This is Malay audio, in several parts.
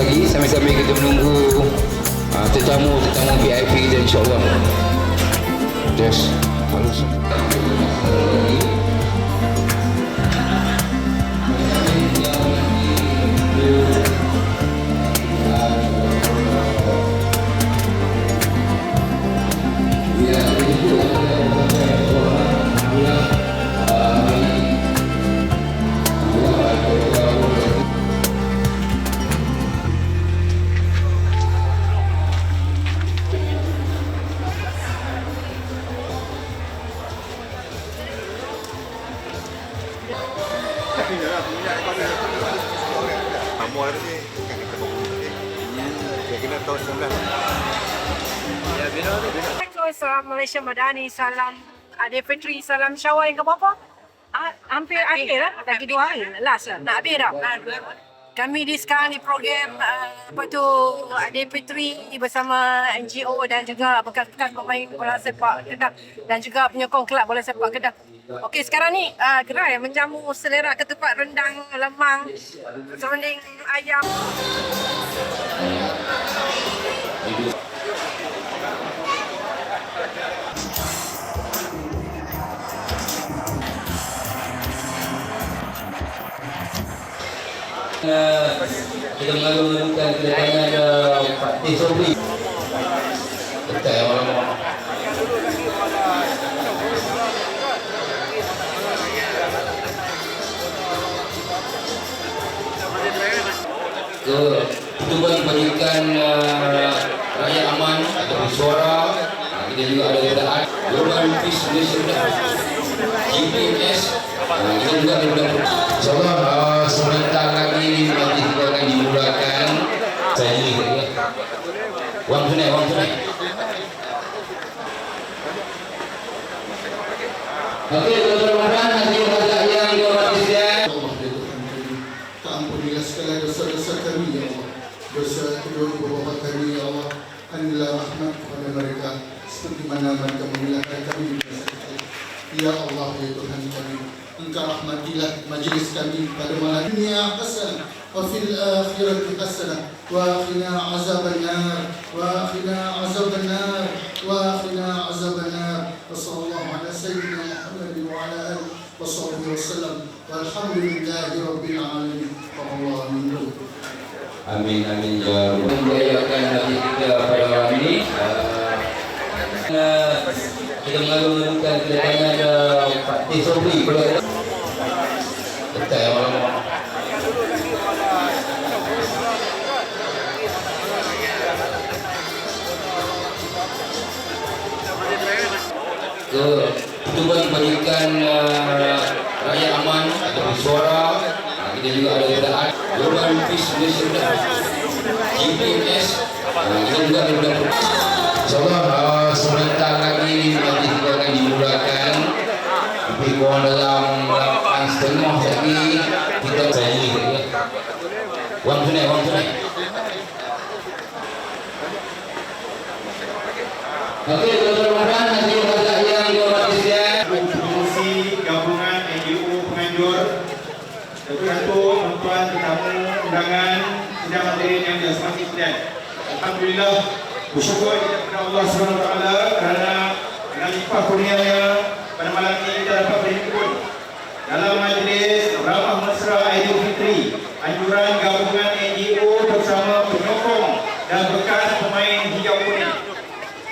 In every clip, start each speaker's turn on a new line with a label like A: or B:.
A: lagi sambil-sambil kita menunggu tetamu VIP kita insyaAllah. Just halus.
B: Salam Malaysia Madani, salam Adik Fitri, salam Syawal yang ke-berapa? Hampir akhir lah, lagi 2 hari, last lah, nak habis dah. Kami sekarang di program Adik Fitri bersama NGO dan juga bekas-bekas pemain bola sepak Kedah dan juga penyokong kelab bola sepak Kedah. Okey, sekarang ni gerai menjamu selera ketupat rendang, lemang, serunding ayam.
A: Kita mengagumkan kedatangan Pak T. Sobri. Betul ya orang-orang. Pertubuhan kebajikan Rakyat Aman atau Suara. Kita juga ada keadaan Global Peace Malaysia, GPS. Kita juga ada InsyaAllah sebentar lagi nanti kita akan dimulakan. Saya ini wang tunai. Okey, tuan-tuan nanti pada yang dihormati sekalian.
C: Ampunilah segala dosa-dosa kami ya Allah. Dosa kedua ibu bapa kami ya Allah. Anilah rahmat kepada mereka seperti mana mereka memilahkan kami di masa kecil. Ya Allah ya Tuhan kami, Engkau rahmatilah majlis kami pada malam dunia hasanah wa fil akhirati hasanah wa qina azabannar wa qina azabannar wa qina azabannar. Wa sallallahu ala sayyidina Muhammad wa ala alihi wa sahbihi wasallam walhamdulillahi rabbil alamin.
A: Amin ya. Menjayakan hati kita pada malam ini. Kita mengagumkan kedatangan Pak T. Sobri. Betul ya orang-orang. Pertubuhan kebajikan Rakyat Aman atau Suara. Kita juga ada keadaan Global Peace Malaysia, GPS. Kita juga ada InsyaAllah sebentar lagi nanti kita akan dimulakan. Lebih kurang dalam 8.30 lagi kita saya ini wang tunai. Okey, tuan-tuan nanti pada yang dihormati sekalian.
D: Fungsi gabungan NGO penganjur, Datuk tuan-tuan tetamu undangan sidang hadirin yang dirahmati sekalian. Alhamdulillah, bersyukur kita kepada Allah SWT kerana dengan limpah kurnianya pada malam ini kita dapat berhimpun dalam majlis ramah mesra Aidilfitri, anjuran gabungan NGO bersama penyokong dan bekas pemain hijau kuning.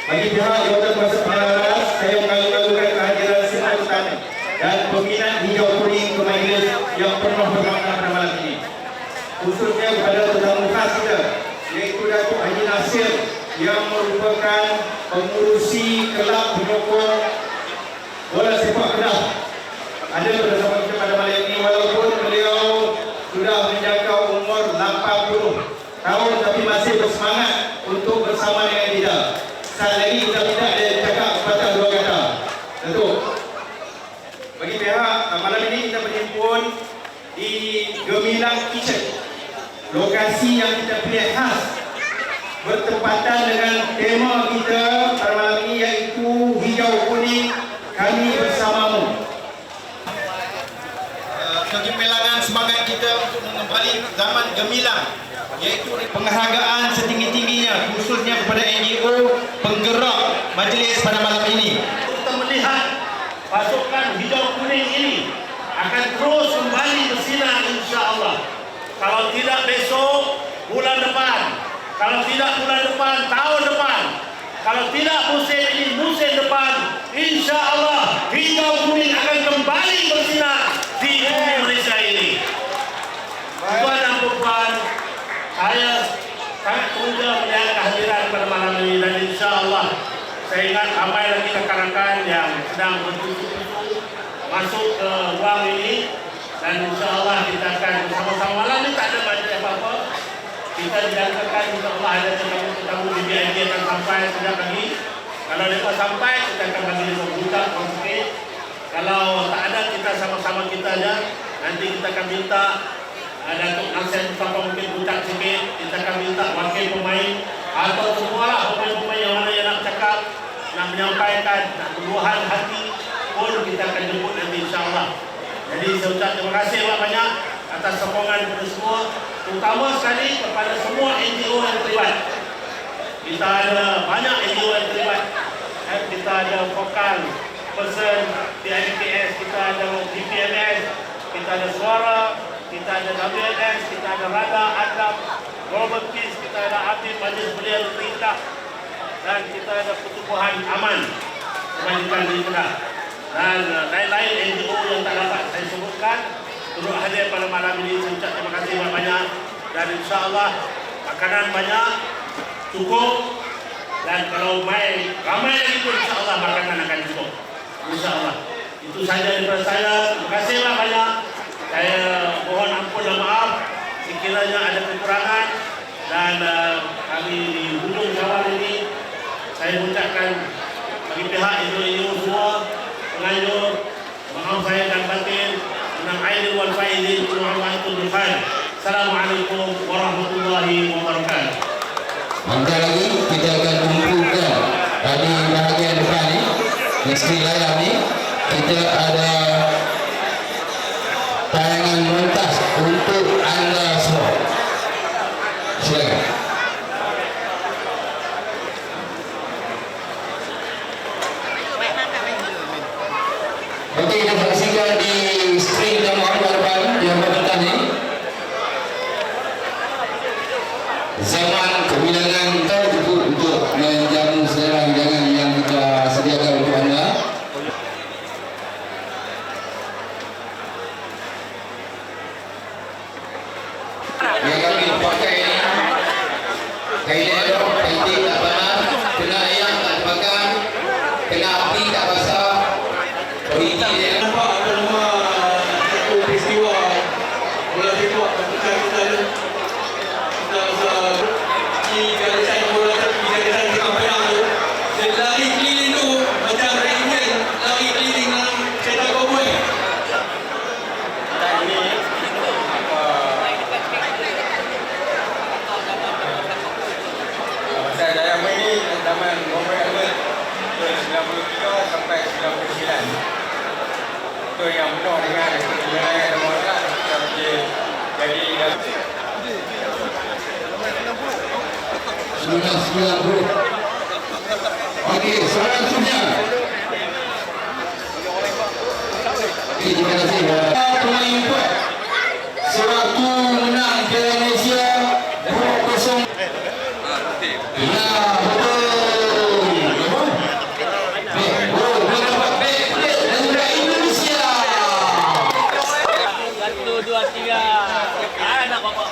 D: Bagi pihak Jawatan Kuasa Penyelaras, saya mengalu-alukan kehadiran semua tetamu dan peminat hijau kuning ke majlis yang pernah bermakna pada malam ini. Khususnya kepada tetamu khas kita, iaitu Datuk Haji Nasir yang merupakan pengurusi kelab penyokong bola sepak Kedah. Ada bersama kita pada malam ini walaupun beliau sudah menjangkau umur 80 tahun tapi masih bersemangat untuk bersama dengan kita. Sekali lagi kita minta dia cakap patah 2 kata. Datuk, bagi pihak malam ini kita berhimpun di Gemilang Kitchen, lokasi yang kita pilih khas bertepatan dengan tema kita pada malam ini iaitu hijau kuning kami bersamamu. Kegemilangan semangat kita untuk mengembali zaman gemilang iaitu penghargaan setinggi-tingginya khususnya kepada NGO penggerak majlis pada malam ini.
E: Kita melihat pasukan hijau kuning ini akan terus kembali bersinar insya-Allah. Kalau tidak besok, bulan depan. Kalau tidak bulan depan, tahun depan. Kalau tidak musim ini, musim depan, insya-Allah hijau kuning akan kembali bersinar di bumi Malaysia ini. Tuan dan puan, saya sangat teruja melihat kehadiran pada malam ini dan insya-Allah saya ingat ramai lagi rakan-rakan yang sedang bertuju-tuju masuk ke ruang ini dan insya-Allah kita akan bersama-sama. Malam ini tak ada majlis apa-apa. Kita dijangkakan insya-Allah ada tetamu-tetamu di VIP akan sampai sekejap lagi. Kalau mereka sampai, kita akan bagi mereka buka sikit. Kalau tak ada, kita sama-sama kita aja. Nanti kita akan minta Datuk Nasir Mustafa mungkin buka sikit. Kita akan minta wakil pemain atau semualah pemain-pemain yang mana yang nak cakap, nak menyampaikan, nak berluahan hati pun kita akan jemput nanti insya-Allah. Jadi saya ucap terima kasih banyak atas sokongan kepada semua, terutama sekali kepada semua NGO yang terlibat. Kita ada banyak NGO yang terlibat. Kita ada Vokal, Person, PIPS, kita ada DPMS, kita ada Suara, kita ada WNS, kita ada Rada, Adab, Global Peace, kita ada Aktif Majlis Belia Perintah, dan kita ada Pertubuhan Aman Kebajikan di Kedah. Dan lain-lain NGO yang tak dapat saya sebutkan turut hadir pada malam ini. Saya ucap terima kasih banyak dan insya-Allah makanan banyak, cukup, dan kalau ramai lagi pun insya-Allah makanan akan cukup. Insya-Allah. Itu saja daripada saya. Terima kasih banyak. Saya mohon ampun dan maaf sekiranya ada kekurangan dan kami di hujung awal ini saya ucapkan bagi pihak NGO semua penganjur, maaf saya dan batin, menang aidil wal faizin, kullu khair. Assalamualaikum warahmatullahi wabarakatuh.
A: Bentar lagi kita akan kumpulkan di bahagian depan ni, di skrin layar ni kita ada tayangan montas untuk anda semua. Silakan. Okey, kita saksikan di skrin yang depan yang berdepan ni. Zaman kebilangan kita cukup untuk menjamu segala hidangan yang kita sediakan untuk anda. Yang kami pakai ini kain elok, kain tak panas, kena ayam tak terbakar, kena api tak basah. Beriti dia
F: nampak apa nama satu peristiwa bola sepak kita di garisan bola di garisan kampung tu dia lari keliling tu macam reunion lari keliling dalam kereta cowboy.
G: Saya Dayang ini zaman Muhammad Ahmad 93 sampai 99. Itu yang penuh dengan wilayah demokrat jadi
A: 1990. Okey, selanjutnya. Okey, terima kasih. Pemain empat sewaktu menang Piala Malaysia 2-0. Ya, betul. Indonesia. 1, 2, 3. Anak bapak.